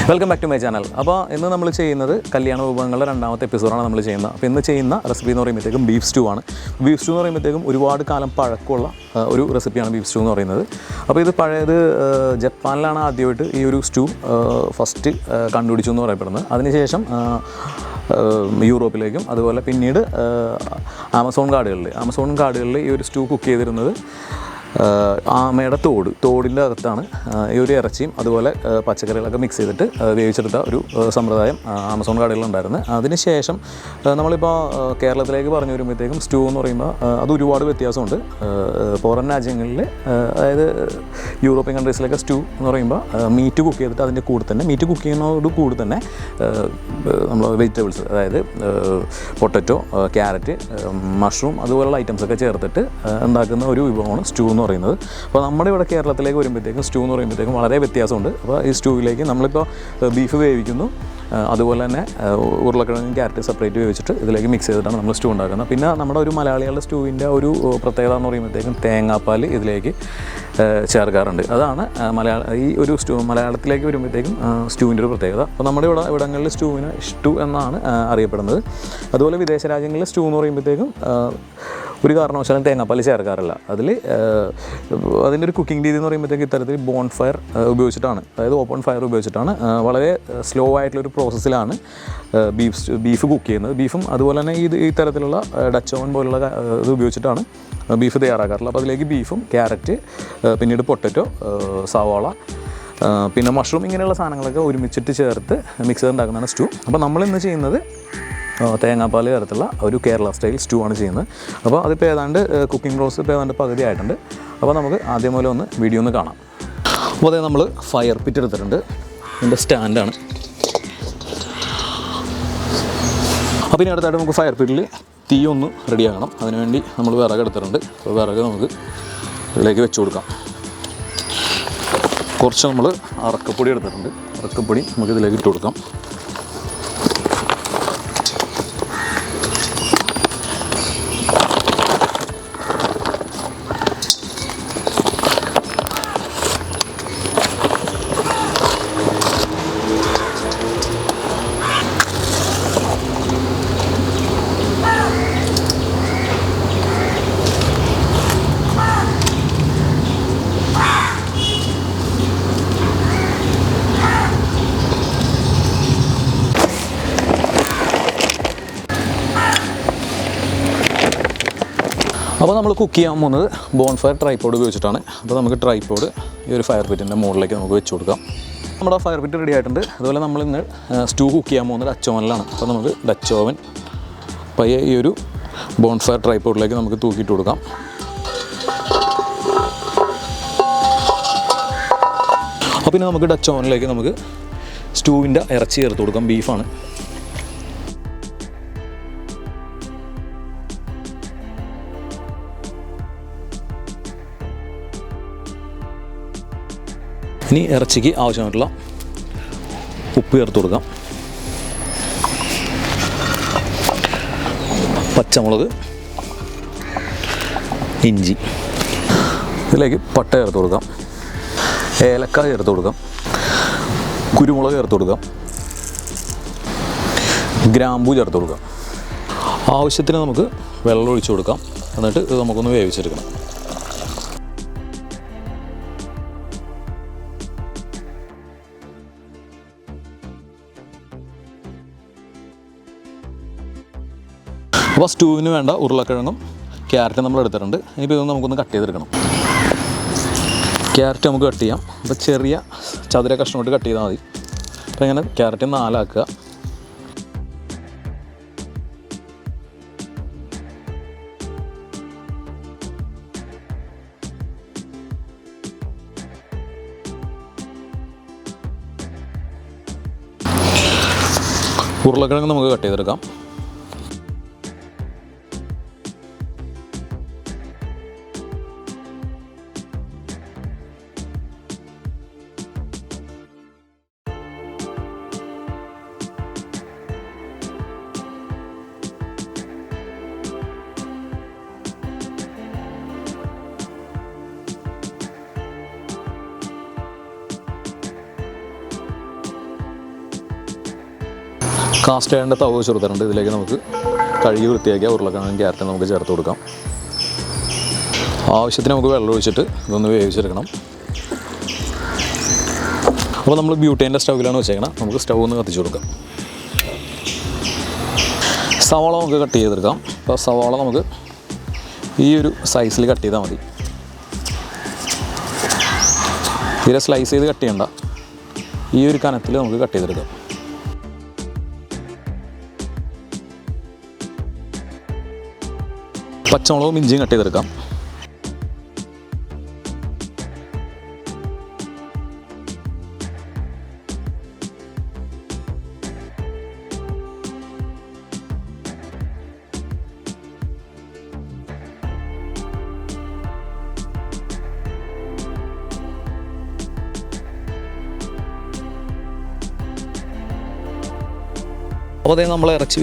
Welcome back to my channel. അപ്പോൾ ഇന്ന് നമ്മൾ ചെയ്യുന്നത് കല്യാണ വിഭവങ്ങളുടെ രണ്ടാമത്തെ എപ്പിസോഡാണ് നമ്മൾ ചെയ്യുന്നത്. അപ്പോൾ ഇന്ന് ചെയ്യുന്ന റെസിപ്പി എന്ന് പറയുമ്പോഴത്തേക്കും ബീഫ് സ്റ്റൂ ആണ്. ബീഫ് സ്റ്റൂ എന്ന് പറയുമ്പോഴത്തേക്കും ഒരുപാട് കാലം പഴക്കമുള്ള ഒരു റെസിപ്പിയാണ് ബീഫ് സ്റ്റൂ എന്ന് പറയുന്നത്. അപ്പോൾ ഇത് പഴയത് ജപ്പാനിലാണ് ആദ്യമായിട്ട് ഈ ഒരു സ്റ്റൂ ഫസ്റ്റ് കണ്ടുപിടിച്ചു എന്ന് പറയപ്പെടുന്നത്. അതിനുശേഷം യൂറോപ്പിലേക്കും അതുപോലെ പിന്നീട് ആമസോൺ കാടുകളിൽ ഈ ഒരു സ്റ്റൂ കുക്ക് ചെയ്തിരുന്നത് ആമയുടെ തോടിൻ്റെ അകത്താണ് ഈ ഒരു ഇറച്ചിയും അതുപോലെ പച്ചക്കറികളൊക്കെ മിക്സ് ചെയ്തിട്ട് വേവിച്ചെടുത്ത ഒരു സമ്പ്രദായം ആമസോൺ കാടുകളിലുണ്ടായിരുന്നു. അതിനുശേഷം നമ്മളിപ്പോൾ കേരളത്തിലേക്ക് പറഞ്ഞു വരുമ്പോഴത്തേക്കും സ്റ്റൂ എന്ന് പറയുമ്പോൾ അത് ഒരുപാട് വ്യത്യാസമുണ്ട്. ഫോറിൻ രാജ്യങ്ങളിൽ അതായത് യൂറോപ്യൻ കൺട്രീസിലൊക്കെ സ്റ്റൂ എന്ന് പറയുമ്പോൾ മീറ്റ് കുക്ക് ചെയ്തിട്ട് അതിൻ്റെ കൂടെ തന്നെ മീറ്റ് കുക്ക് ചെയ്യുന്നതോട് കൂടി തന്നെ നമ്മൾ വെജിറ്റബിൾസ് അതായത് പൊട്ടറ്റോ, ക്യാരറ്റ്, മഷ്റൂം അതുപോലുള്ള ഐറ്റംസൊക്കെ ചേർത്തിട്ട് ഉണ്ടാക്കുന്ന ഒരു വിഭവമാണ് സ്റ്റൂ എന്ന് പറയുന്നത്. അപ്പോൾ നമ്മുടെ ഇവിടെ കേരളത്തിലേക്ക് വരുമ്പോഴത്തേക്കും സ്റ്റൂ എന്ന് പറയുമ്പോഴത്തേക്കും വളരെ വ്യത്യാസമുണ്ട്. അപ്പോൾ ഈ സ്റ്റൂവിലേക്ക് നമ്മളിപ്പോൾ ബീഫ് വേവിക്കുന്നു, അതുപോലെ തന്നെ ഉരുളക്കിഴങ്ങും ക്യാരറ്റ് സെപ്പറേറ്റ് വേവിച്ചിട്ട് ഇതിലേക്ക് മിക്സ് ചെയ്തിട്ടാണ് നമ്മൾ സ്റ്റൂ ഉണ്ടാക്കുന്നത്. പിന്നെ നമ്മുടെ ഒരു മലയാളികളുടെ സ്റ്റൂവിൻ്റെ ഒരു പ്രത്യേകത എന്ന് പറയുമ്പോഴത്തേക്കും തേങ്ങാപ്പാൽ ഇതിലേക്ക് ചേർക്കാറുണ്ട്. അതാണ് ഈ ഒരു മലയാളത്തിലേക്ക് വരുമ്പോഴത്തേക്കും സ്റ്റൂവിൻ്റെ ഒരു പ്രത്യേകത. അപ്പോൾ നമ്മുടെ ഇവിടങ്ങളിൽ സ്റ്റൂവിന് ഇഷ്ടൂ എന്നാണ് അറിയപ്പെടുന്നത്. അതുപോലെ വിദേശ രാജ്യങ്ങളിൽ സ്റ്റൂ എന്ന് പറയുമ്പോഴത്തേക്കും ഒരു കാരണവശാലും തേങ്ങാപ്പാൽ ചേർക്കാറില്ല. അതിൻ്റെ ഒരു കുക്കിംഗ് രീതി എന്ന് പറയുമ്പോഴത്തേക്ക് ഇത്തരത്തിൽ ബോൺഫയർ ഉപയോഗിച്ചിട്ടാണ്, അതായത് ഓപ്പൺ ഫയർ ഉപയോഗിച്ചിട്ടാണ് വളരെ സ്ലോ ആയിട്ടുള്ളൊരു പ്രോസസ്സിലാണ് ബീഫ് കുക്ക് ചെയ്യുന്നത്. ബീഫും അതുപോലെ തന്നെ ഈ തരത്തിലുള്ള ഡച്ച് ഓവൻ പോലുള്ള ഇത് ഉപയോഗിച്ചിട്ടാണ് ബീഫ് തയ്യാറാക്കാറുള്ളത്. അപ്പോൾ അതിലേക്ക് ബീഫും ക്യാരറ്റ്, പിന്നീട് പൊട്ടറ്റോ, സവാള, പിന്നെ മഷ്റൂം ഇങ്ങനെയുള്ള സാധനങ്ങളൊക്കെ ഒരുമിച്ചിട്ട് ചേർത്ത് മിക്സ് ചെയ്തുണ്ടാക്കുന്നതാണ് സ്റ്റൂ. അപ്പോൾ നമ്മളിന്ന് ചെയ്യുന്നത് തേങ്ങാപ്പാൽ ചേർത്തുള്ള ഒരു കേരള സ്റ്റൈൽ സ്റ്റൂ ആണ് ചെയ്യുന്നത്. അപ്പോൾ അതിപ്പോൾ ഏതാണ്ട് കുക്കിംഗ് പ്രോസസ്സ് ഇപ്പോൾ ഏതാണ്ട് പകുതി ആയിട്ടുണ്ട്. അപ്പോൾ നമുക്ക് ആദ്യം പോലെ ഒന്ന് വീഡിയോ ഒന്ന് കാണാം. അപ്പോൾ അതേ നമ്മൾ ഫയർ പിറ്റ് എടുത്തിട്ടുണ്ട്. ഇതിൻ്റെ സ്റ്റാൻഡാണ്. അപ്പോൾ ഇനി അടുത്തായിട്ട് നമുക്ക് ഫയർ പിറ്റിൽ തീ ഒന്ന് റെഡിയാക്കണം. അതിനുവേണ്ടി നമ്മൾ വിറക് എടുത്തിട്ടുണ്ട്. അപ്പോൾ വിറക് നമുക്ക് ഇതിലേക്ക് വെച്ച് കൊടുക്കാം. കുറച്ച് നമ്മൾ അറക്കപ്പൊടി എടുത്തിട്ടുണ്ട്. അറക്കപ്പൊടി നമുക്ക് ഇതിലേക്ക് ഇട്ട് കൊടുക്കാം. അപ്പോൾ നമ്മൾ കുക്ക് ചെയ്യാൻ പോകുന്നത് ബോൺഫയർ ട്രൈപോഡ് ഉപയോഗിച്ചിട്ടാണ്. അപ്പോൾ നമുക്ക് ട്രൈപോഡ് ഈ ഒരു ഫയർ പിറ്റിൻ്റെ മുകളിലേക്ക് നമുക്ക് വെച്ച് കൊടുക്കാം. നമ്മുടെ ഫയർ പിറ്റ് റെഡി ആയിട്ടുണ്ട്. അതുപോലെ നമ്മൾ ഇന്ന് സ്റ്റൂ കുക്ക് ചെയ്യാൻ പോകുന്നത് ഡച്ച് ഓവനിലാണ്. അപ്പോൾ നമുക്ക് ഡച്ച് ഓവൻ പയ്യെ ഈ ഒരു ബോൺഫയർ ട്രൈപോഡിലേക്ക് നമുക്ക് തൂക്കിയിട്ട് കൊടുക്കാം. അപ്പോൾ പിന്നെ നമുക്ക് ഡച്ച് ഓവനിലേക്ക് നമുക്ക് സ്റ്റൂവിൻ്റെ ഇറച്ചി ചേർത്ത് കൊടുക്കാം. ബീഫാണ്. ഇനി ഇറച്ചിക്ക് ആവശ്യമായിട്ടുള്ള ഉപ്പ് ചേർത്ത് കൊടുക്കാം. പച്ചമുളക്, ഇഞ്ചി, ഇതിലേക്ക് പട്ട ചേർത്ത് കൊടുക്കാം. ഏലക്ക ചേർത്ത് കൊടുക്കാം. കുരുമുളക് ചേർത്ത് കൊടുക്കാം. ഗ്രാമ്പൂ ചേർത്ത് കൊടുക്കാം. ആവശ്യത്തിന് നമുക്ക് വെള്ളം ഒഴിച്ച് കൊടുക്കാം. എന്നിട്ട് ഇത് നമുക്കൊന്ന് വേവിച്ചെടുക്കണം. അപ്പോൾ സ്റ്റൂവിന് വേണ്ട ഉരുളക്കിഴങ്ങും ക്യാരറ്റും നമ്മൾ എടുത്തിട്ടുണ്ട്. ഇനിയിപ്പോൾ ഇതൊന്ന് നമുക്കൊന്ന് കട്ട് ചെയ്തെടുക്കണം. ക്യാരറ്റ് നമുക്ക് കട്ട് ചെയ്യാം. അപ്പോൾ ചെറിയ ചതുര കഷ്ണമായിട്ട് കട്ട് ചെയ്താൽ മതി. അപ്പോൾ ഇങ്ങനെ ക്യാരറ്റ് 4 ആക്കുക. ഉരുളക്കിഴങ്ങ് നമുക്ക് കട്ട് ചെയ്തെടുക്കാം. കാസ്റ്റ് ചെയ്യേണ്ട തവ ചെറുതരുണ്ട്. ഇതിലേക്ക് നമുക്ക് കഴുകി വൃത്തിയാക്കിയ ഉരുളക്കിഴങ്ങും ക്യാരറ്റും നമുക്ക് ചേർത്ത് കൊടുക്കാം. ആവശ്യത്തിന് നമുക്ക് വെള്ളം ഒഴിച്ചിട്ട് ഇതൊന്ന് വേവിച്ചെടുക്കണം. അപ്പോൾ നമ്മൾ ബ്യൂട്ടേൻ്റെ സ്റ്റൗവിലാണ് വെച്ചേക്കണം. നമുക്ക് സ്റ്റൗ ഒന്ന് കത്തിച്ച് കൊടുക്കാം. സവാള നമുക്ക് കട്ട് ചെയ്തെടുക്കാം. അപ്പോൾ സവാള നമുക്ക് ഈ ഒരു സൈസിൽ കട്ട് ചെയ്താൽ മതി. തീരെ സ്ലൈസ് ചെയ്ത് കട്ട് ചെയ്യണ്ട. ഈ ഒരു കനത്തിൽ നമുക്ക് കട്ട് ചെയ്തെടുക്കാം. പച്ചമുളകും ഇഞ്ചിയും കട്ട് ചെയ്തെടുക്കാം. അപ്പോൾ അതേ നമ്മൾ ഇറച്ചി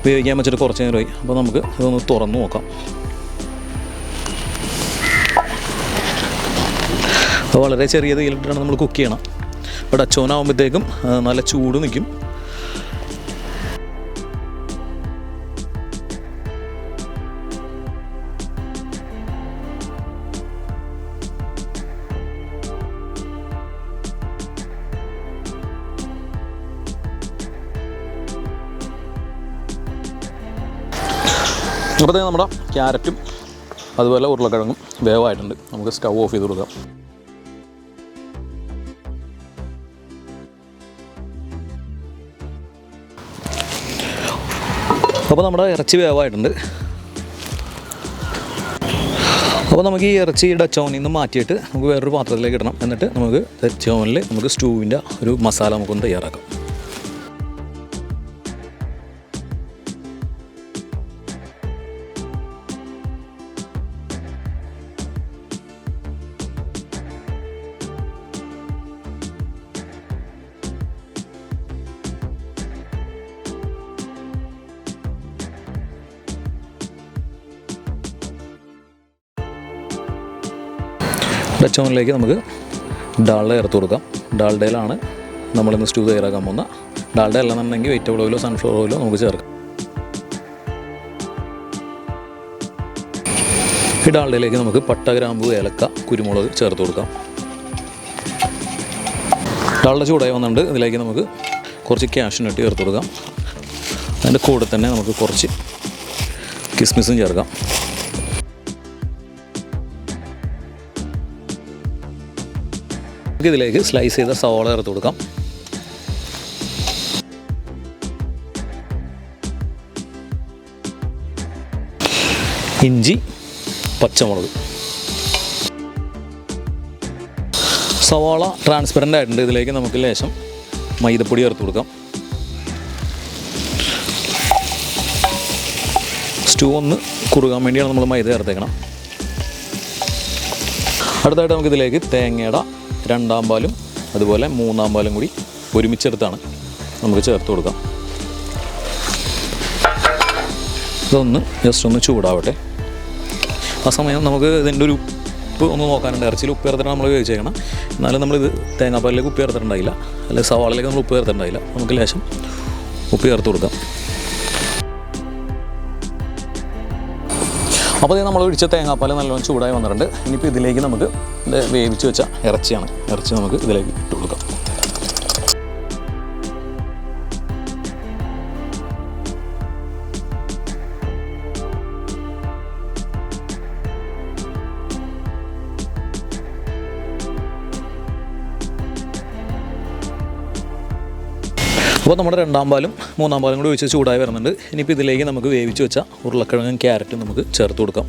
വേവിക്കാൻ വെച്ചിട്ട് കുറച്ച് നേരമായി. അപ്പോൾ നമുക്ക് ഇതൊന്ന് തുറന്ന് നോക്കാം. അപ്പോൾ വളരെ ചെറിയ തീയിലിട്ടാണ് നമ്മൾ കുക്ക് ചെയ്യണം. അപ്പോൾ ഡച്ചോനാകുമ്പോഴത്തേക്കും നല്ല ചൂട് നിൽക്കും. അപ്പോൾ നമ്മുടെ ക്യാരറ്റും അതുപോലെ ഉരുളക്കിഴങ്ങും വേവായിട്ടുണ്ട്. നമുക്ക് സ്റ്റൗ ഓഫ് ചെയ്ത് കൊടുക്കാം. അപ്പോൾ നമ്മുടെ ഇറച്ചി വേവായിട്ടുണ്ട്. അപ്പോൾ നമുക്ക് ഈ ഇറച്ചി ഡച്ചോനിൽ നിന്ന് മാറ്റിയിട്ട് നമുക്ക് വേറൊരു പാത്രത്തിലേക്ക് ഇടണം. എന്നിട്ട് നമുക്ക് ഡച്ചോനിൽ നമുക്ക് സ്റ്റൂവിൻ്റെ ഒരു മസാല നമുക്കൊന്ന് തയ്യാറാക്കാം. ഡച്ചോനിലേക്ക് നമുക്ക് ഡാൽഡ ചേർത്ത് കൊടുക്കാം. ഡാൽഡയിലാണ് നമ്മളിന്ന് സ്റ്റൂ തയ്യാറാക്കാൻ പോകുന്ന. ഡാൽഡ അല്ലെന്നുണ്ടെങ്കിൽ വെജിറ്റബിൾ ഓയിലോ സൺഫ്ലവർ ഓയിലോ നമുക്ക് ചേർക്കാം. ഈ ഡാൽഡയിലേക്ക് നമുക്ക് പട്ട, ഗ്രാമ്പു, ഏലക്ക, കുരുമുളക് ചേർത്ത് കൊടുക്കാം. ഡാൽഡ ചൂടായി വന്നിട്ടുണ്ട്. ഇതിലേക്ക് നമുക്ക് കുറച്ച് കാഷ്യൂനട്ട് ചേർത്ത് കൊടുക്കാം. അതിൻ്റെ കൂടെ തന്നെ നമുക്ക് കുറച്ച് കിസ്മിസും ചേർക്കാം. ഇതിലേക്ക് സ്ലൈസ് ചെയ്ത സവാള ചേർത്ത് കൊടുക്കാം. ഇഞ്ചി, പച്ചമുളക്. സവാള ട്രാൻസ്പെറൻ്റ് ആയിട്ടുണ്ട്. ഇതിലേക്ക് നമുക്ക് ലേശം മൈദപ്പൊടി ചേർത്ത് കൊടുക്കാം. സ്റ്റൂ ഒന്ന് കുറുകാൻ വേണ്ടിയാണ് നമ്മൾ മൈദ ചേർത്തേക്കണം. അടുത്തായിട്ട് നമുക്കിതിലേക്ക് തേങ്ങയുടെ 2-ാം പാലും അതുപോലെ 3-ാം പാലും കൂടി ഒരുമിച്ചെടുത്താണ് നമുക്ക് ചേർത്ത് കൊടുക്കാം. ഇതൊന്ന് ജസ്റ്റ് ഒന്ന് ചൂടാവട്ടെ. ആ സമയം നമുക്ക് ഇതിൻ്റെ ഒരു ഉപ്പ് ഒന്ന് നോക്കാനുണ്ട്. ഇറച്ചിയിൽ ഉപ്പ് ചേർത്തിട്ട് നമ്മൾ വേവിച്ചേക്കണം. എന്നാലും നമ്മളിത് തേങ്ങാപ്പാലിലേക്ക് ഉപ്പ് ചേർത്തിട്ടുണ്ടായില്ല, അല്ലെങ്കിൽ സവാളയിലേക്ക് നമ്മൾ ഉപ്പ് ചേർത്തിട്ടുണ്ടായില്ല. നമുക്ക് ലേശം ഉപ്പ് ചേർത്ത് കൊടുക്കാം. അപ്പോൾ നമ്മൾ ഒഴിച്ച തേങ്ങാപ്പാൽ നല്ലോണം ചൂടായി വന്നിട്ടുണ്ട്. ഇനിയിപ്പോൾ ഇതിലേക്ക് നമുക്ക് വേവിച്ച് വെച്ച ഇറച്ചിയാണ്. ഇറച്ചി നമുക്ക് ഇതിലേക്ക് ഇട്ട് കൊടുക്കാം. അപ്പോൾ നമ്മുടെ 2-ാം പാലും 3-ാം പാലും കൂടി ഒഴിച്ച് ചൂടായി വരുന്നുണ്ട്. ഇനിയിപ്പോൾ ഇതിലേക്ക് നമുക്ക് വേവിച്ച് വെച്ച ഉരുളക്കിഴങ്ങും ക്യാരറ്റും നമുക്ക് ചേർത്ത് കൊടുക്കാം.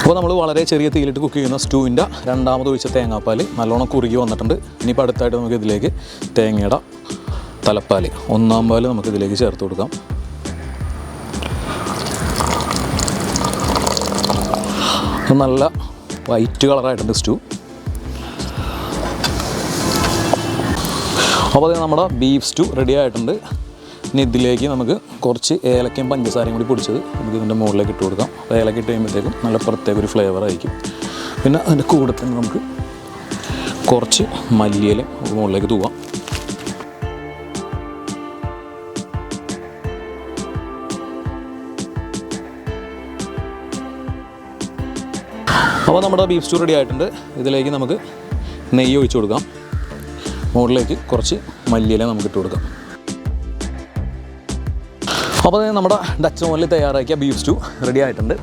അപ്പോൾ നമ്മൾ വളരെ ചെറിയ തീയിലിട്ട് കുക്ക് ചെയ്യുന്ന സ്റ്റൂവിൻ്റെ 2-ാമത് ഒഴിച്ച തേങ്ങാപ്പാൽ നല്ലോണം കുറുകി വന്നിട്ടുണ്ട്. ഇനിയിപ്പോൾ അടുത്തായിട്ട് നമുക്ക് ഇതിലേക്ക് തേങ്ങയുടെ തലപ്പാൽ 1-ാം പാൽ നമുക്ക് ഇതിലേക്ക് ചേർത്ത് കൊടുക്കാം. നല്ല വൈറ്റ് കളറായിട്ടുണ്ട് സ്റ്റൂ. അപ്പോൾ അത് നമ്മുടെ ബീഫ് സ്റ്റൂ റെഡി ആയിട്ടുണ്ട്. ഇനി ഇതിലേക്ക് നമുക്ക് കുറച്ച് ഏലക്കയും പഞ്ചസാരയും കൂടി പൊടിച്ചത് നമുക്ക് ഇതിൻ്റെ മുകളിലേക്ക് ഇട്ട് കൊടുക്കാം. ഏലക്ക ഇട്ട് കഴിയുമ്പോഴത്തേക്കും നല്ല പ്രത്യേക ഒരു ഫ്ലേവർ ആയിരിക്കും. പിന്നെ അതിൻ്റെ കൂടെ തന്നെ നമുക്ക് കുറച്ച് മല്ലിയില മുകളിലേക്ക് തൂവാം. അപ്പോൾ നമ്മുടെ ബീഫ് സ്റ്റൂ റെഡി ആയിട്ടുണ്ട്. ഇതിലേക്ക് നമുക്ക് നെയ്യ് ഒഴിച്ച് കൊടുക്കാം. മുകളിലേക്ക് കുറച്ച് മല്ലിയില നമുക്ക് ഇട്ട് കൊടുക്കാം. അപ്പോൾ നമ്മുടെ ഡച്ച് ഓവനിൽ തയ്യാറാക്കിയ ബീഫ് സ്റ്റൂ റെഡി ആയിട്ടുണ്ട്.